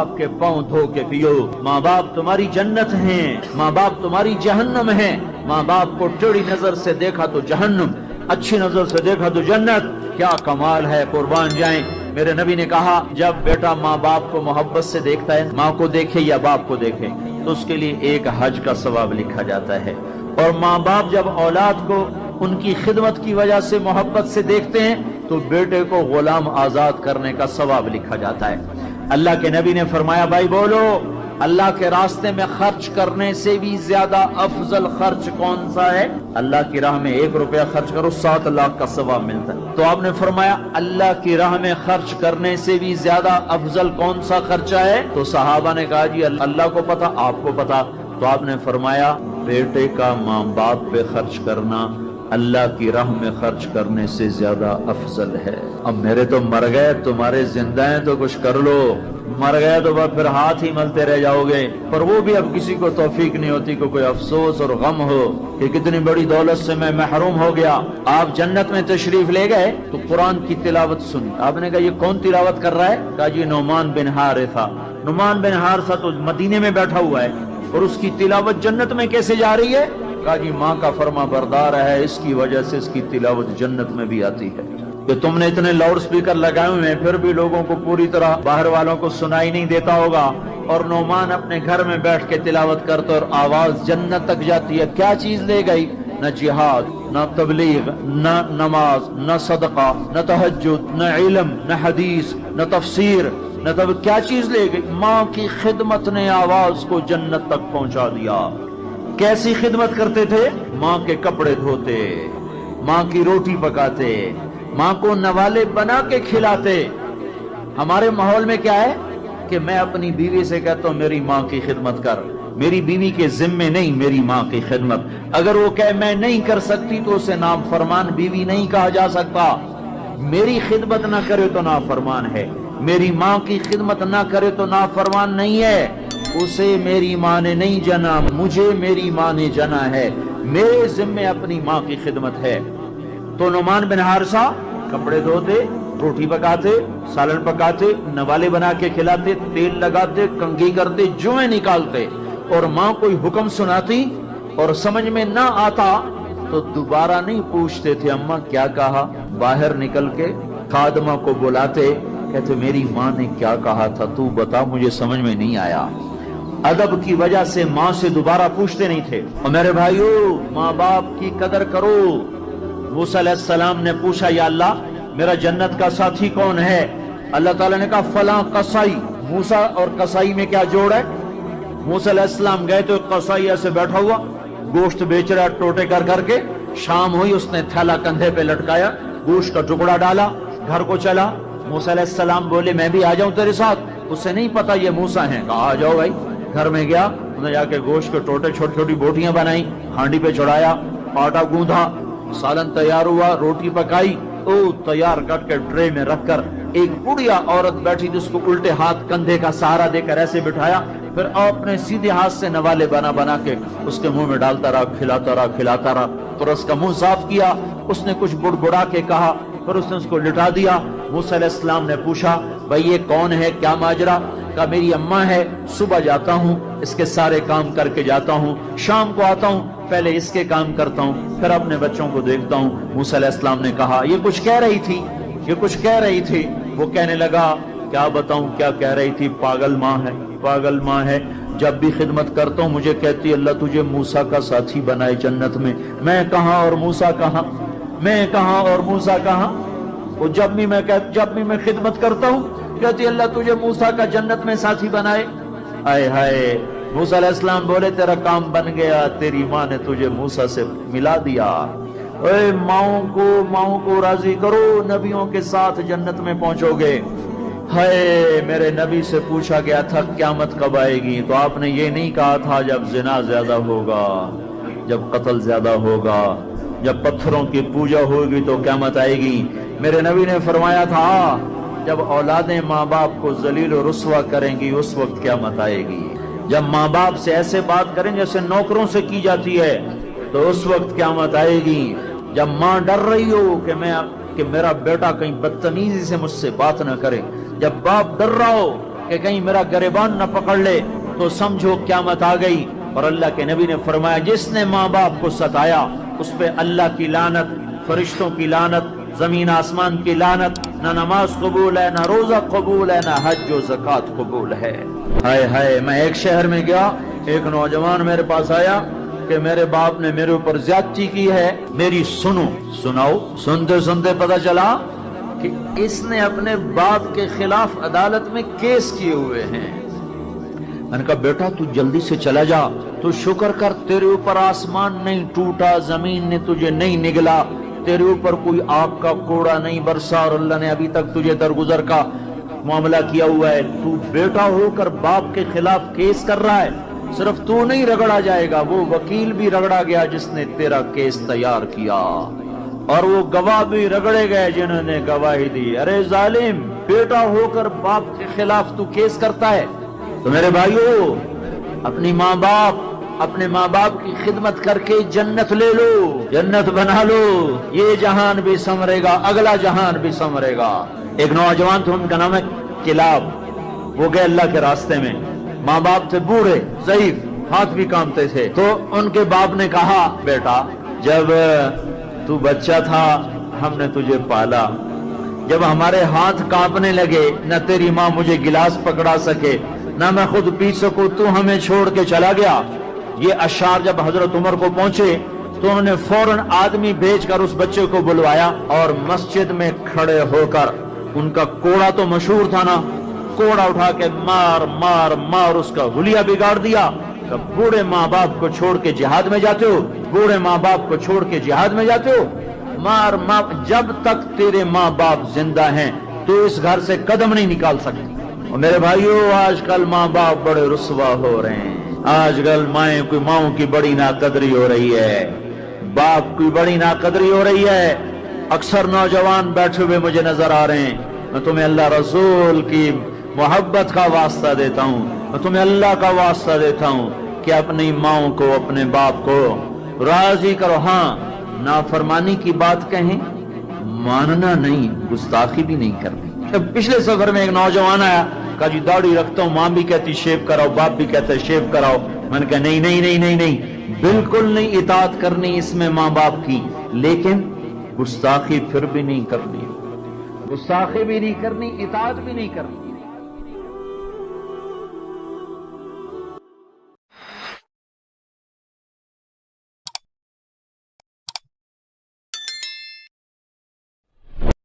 باپ کے پاؤں دھو کے پیو. ماں باپ تمہاری جنت ہیں، ماں باپ تمہاری جہنم ہیں. ماں باپ کو ٹیڑھی نظر سے دیکھا تو جہنم، اچھی نظر سے دیکھا تو جنت. کیا کمال ہے، قربان جائیں. میرے نبی نے کہا جب بیٹا ماں باپ کو محبت سے دیکھتا ہے، ماں کو دیکھے یا باپ کو دیکھے، تو اس کے لیے ایک حج کا ثواب لکھا جاتا ہے. اور ماں باپ جب اولاد کو ان کی خدمت کی وجہ سے محبت سے دیکھتے ہیں تو بیٹے کو غلام آزاد کرنے کا ثواب لکھا جاتا ہے. اللہ کے نبی نے فرمایا بھائی بولو، اللہ کے راستے میں خرچ کرنے سے بھی زیادہ افضل خرچ کون سا ہے؟ اللہ کی راہ میں 1 روپیہ خرچ کرو 7 لاکھ کا ثواب ملتا ہے. تو آپ نے فرمایا اللہ کی راہ میں خرچ کرنے سے بھی زیادہ افضل کون سا خرچہ ہے؟ تو صحابہ نے کہا جی اللہ کو پتا، آپ کو پتا. تو آپ نے فرمایا بیٹے کا ماں باپ پہ خرچ کرنا اللہ کی راہ میں خرچ کرنے سے زیادہ افضل ہے. اب میرے تو مر گئے، تمہارے زندہ ہیں تو کچھ کر لو. مر گئے تو پھر ہاتھ ہی ملتے رہ جاؤ گے. پر وہ بھی اب کسی کو توفیق نہیں ہوتی کہ کوئی افسوس اور غم ہو کہ کتنی بڑی دولت سے میں محروم ہو گیا. آپ جنت میں تشریف لے گئے تو قرآن کی تلاوت سنی. آپ نے کہا یہ کون تلاوت کر رہا ہے؟ کہا جی نعمان بن حارثہ. نعمان بن حارثہ تو مدینے میں بیٹھا ہوا ہے اور اس کی تلاوت جنت میں کیسے جا رہی ہے؟ کہا جی ماں کا فرما بردار ہے، اس کی وجہ سے اس کی تلاوت جنت میں بھی آتی ہے. کہ تم نے اتنے لاؤڈ سپیکر لگائے ہوئے ہیں پھر بھی لوگوں کو پوری طرح باہر والوں کو سنائی نہیں دیتا ہوگا، اور نعمان اپنے گھر میں بیٹھ کے تلاوت کرتا اور آواز جنت تک جاتی ہے. کیا چیز لے گئی؟ نہ جہاد، نہ تبلیغ، نہ نماز، نہ صدقہ، نہ تہجد، نہ علم، نہ حدیث، نہ تفسیر، نہ کیا چیز لے گئی؟ ماں کی خدمت نے آواز کو جنت تک پہنچا دیا. کیسی خدمت کرتے تھے؟ ماں کے کپڑے دھوتے، ماں کی روٹی پکاتے، ماں کو نوالے بنا کے کھلاتے. ہمارے ماحول میں کیا ہے کہ میں اپنی بیوی سے کہتا ہوں میری ماں کی خدمت کر. میری بیوی کے ذمے نہیں، میری ماں کی خدمت. اگر وہ کہے میں نہیں کر سکتی تو اسے نافرمان بیوی نہیں کہا جا سکتا. میری خدمت نہ کرے تو نافرمان ہے، میری ماں کی خدمت نہ کرے تو نافرمان نہیں ہے. اسے میری ماں نے نہیں جنا، مجھے میری ماں نے جنا ہے. میرے ذمے اپنی ماں کی خدمت ہے. تو نعمان بن حارثہ کپڑے دھوتے، روٹی پکاتے، سالن پکاتے، نوالے بنا کے کھلاتے، تیل لگاتے، کنگھی کرتے، جوئیں نکالتے. اور ماں کوئی حکم سناتی اور سمجھ میں نہ آتا تو دوبارہ نہیں پوچھتے تھے اماں کیا کہا. باہر نکل کے خادمہ کو بلاتے، کہتے میری ماں نے کیا کہا تھا تو بتا، مجھے سمجھ میں نہیں آیا. ادب کی وجہ سے ماں سے دوبارہ پوچھتے نہیں تھے. اور میرے بھائیو ماں باپ کی قدر کرو. موسیٰ علیہ السلام نے پوچھا یا اللہ میرا جنت کا ساتھی کون ہے؟ اللہ تعالیٰ نے کہا فلاں قصائی. موسیٰ اور قصائی میں کیا جوڑ ہے؟ موسیٰ علیہ السلام گئے تو قصائی ایسے بیٹھا ہوا گوشت بیچ رہا ٹوٹے کر کر کے. شام ہوئی اس نے تھیلا کندھے پہ لٹکایا، گوشت کا ٹکڑا ڈالا، گھر کو چلا. موسیٰ علیہ السلام بولے میں بھی آ جاؤں تیرے ساتھ؟ اسے نہیں پتا یہ موسیٰ ہیں. کہا آ جاؤ بھائی. گھر میں گیا، انہوں نے جا کے گوشت کے ٹوٹے چھوٹی چھوٹی بوٹیاں بنائی، ہانڈی پہ چڑھایا، آٹا گوندھا، سالن تیار ہوا، روٹی پکائی، تیار کر کے ٹرے میں رکھ کر ایک بڑھیا عورت بیٹھی جس کو الٹے ہاتھ کندھے کا سہارا دے کر ایسے بٹھایا. پھر آپ نے سیدھے ہاتھ سے نوالے بنا بنا کے اس کے منہ میں ڈالتا رہا، کھلاتا رہا کھلاتا رہا. اور اس کا منہ صاف کیا. اس نے کچھ بڑبڑا کے کہا، پھر اس نے اس کو لٹا دیا. موسیٰ علیہ السلام نے پوچھا بھائی یہ کون ہے، کیا ماجرا؟ کہا میری اماں ہے، صبح جاتا ہوں اس کے سارے کام کر کے جاتا ہوں، شام کو آتا ہوں پہلے اس کے کام کرتا ہوں پھر اپنے بچوں کو دیکھتا ہوں. موسیٰ علیہ السلام نے کہا یہ کچھ کہہ رہی تھی، یہ کچھ کہہ رہی تھی. وہ کہنے لگا کیا بتاؤں کیا کہہ رہی تھی؟ پاگل ماں ہے، پاگل ماں ہے. جب بھی خدمت کرتا ہوں مجھے کہتی اللہ تجھے موسیٰ کا ساتھی بنائے جنت میں. میں کہاں اور موسیٰ کہاں، میں کہاں اور موسیٰ کہاں. وہ جب بھی میں خدمت کرتا ہوں کہتی اللہ تجھے موسیٰ کا جنت میں ساتھی بنائے. آئے ہائے. موسیٰ علیہ السلام بولے تیرا کام بن گیا، تیری ماں نے تجھے موسیٰ سے ملا دیا. اے ماؤں کو راضی کرو، نبیوں کے ساتھ جنت میں پہنچو گے. ہائے میرے نبی سے پوچھا گیا تھا قیامت کب آئے گی تو آپ نے یہ نہیں کہا تھا جب زنا زیادہ ہوگا، جب قتل زیادہ ہوگا، جب پتھروں کی پوجا ہوگی تو قیامت آئے گی. میرے نبی نے فرمایا تھا جب اولادیں ماں باپ کو ذلیل و رسوا کریں گی اس وقت قیامت آئے گی. جب ماں باپ سے ایسے بات کریں جیسے نوکروں سے کی جاتی ہے تو اس وقت قیامت آئے گی. جب ماں ڈر رہی ہو کہ میرا بیٹا کہیں بدتمیزی سے مجھ سے بات نہ کرے، جب باپ ڈر رہا ہو کہ کہیں میرا گریبان نہ پکڑ لے تو سمجھو قیامت آ گئی۔ اور اللہ کے نبی نے فرمایا جس نے ماں باپ کو ستایا اس پہ اللہ کی لعنت، فرشتوں کی لعنت، زمین آسمان کی لعنت، نہ نماز قبول ہے، نہ روزہ قبول ہے، نہ حج و زکوٰۃ قبول ہے۔ ہائے ہائے، میں ایک شہر میں گیا، ایک نوجوان میرے پاس آیا کہ میرے باپ نے میرے اوپر زیادتی کی ہے، میری سناؤ۔ سنتے سنتے پتہ چلا کہ اس نے اپنے باپ کے خلاف عدالت میں کیس کیے ہوئے ہیں۔ میں نے کہا بیٹا تو جلدی سے چلا جا، تو شکر کر تیرے اوپر آسمان نہیں ٹوٹا، زمین نے تجھے نہیں نگلا، تیرے اوپر کوئی آگ کا کوڑا نہیں برسا، اور اللہ نے ابھی تک تجھے درگزر کا معاملہ کیا ہوا ہے۔ تو بیٹا ہو کر باپ کے خلاف کیس کر رہا ہے، صرف تو نہیں رگڑا جائے گا، وہ وکیل بھی رگڑا گیا جس نے تیرا کیس تیار کیا، اور وہ گواہ بھی رگڑے گئے جنہوں نے گواہی دی۔ ارے ظالم، بیٹا ہو کر باپ کے خلاف تو کیس کرتا ہے؟ تو میرے بھائیو، اپنے ماں باپ کی خدمت کر کے جنت لے لو، جنت بنا لو، یہ جہان بھی سنورے گا، اگلا جہان بھی سنورے گا۔ ایک نوجوان تھے، ان کا نام ہے کلاب، وہ گئے اللہ کے راستے میں، ماں باپ تھے بوڑھے ضعیف، ہاتھ بھی کامتے تھے، تو ان کے باپ نے کہا بیٹا جب تو بچہ تھا ہم نے تجھے پالا، جب ہمارے ہاتھ کانپنے لگے نہ تیری ماں مجھے گلاس پکڑا سکے نہ میں خود پی سکوں، تو ہمیں چھوڑ کے چلا گیا۔ یہ اشعار جب حضرت عمر کو پہنچے تو انہوں نے فوراً آدمی بھیج کر اس بچے کو بلوایا، اور مسجد میں کھڑے ہو کر ان کا کوڑا تو مشہور تھا نا، کوڑا اٹھا کے مار مار مار اس کا حلیہ بگاڑ دیا۔ کہ بوڑھے ماں باپ کو چھوڑ کے جہاد میں جاتے ہو، بوڑھے ماں باپ کو چھوڑ کے جہاد میں جاتے ہو، مار مار، جب تک تیرے ماں باپ زندہ ہیں تو اس گھر سے قدم نہیں نکال سکتی۔ اور میرے بھائیو، آج کل ماں باپ بڑے رسوا ہو رہے ہیں، آج کل ماؤں کی بڑی ناقدری ہو رہی ہے، باپ کی بڑی ناقدری ہو رہی ہے۔ اکثر نوجوان بیٹھے ہوئے مجھے نظر آ رہے ہیں، میں تمہیں اللہ رسول کی محبت کا واسطہ دیتا ہوں، میں تمہیں اللہ کا واسطہ دیتا ہوں کہ اپنی ماؤں کو، اپنے باپ کو راضی کرو۔ ہاں، نافرمانی کی بات کہیں، ماننا نہیں، گستاخی بھی نہیں کرنی۔ پچھلے سفر میں ایک نوجوان آیا، کہا جی داڑھی رکھتا ہوں، ماں بھی کہتی شیو کراؤ، باپ بھی کہتا ہے شیو کراؤ۔ میں نے کہا نہیں نہیں نہیں نہیں نہیں، بالکل نہیں اطاعت کرنی اس میں ماں باپ کی، لیکن گستاخی پھر بھی نہیں کرنی، گستاخی بھی نہیں کرنی، اطاعت بھی نہیں کرنی۔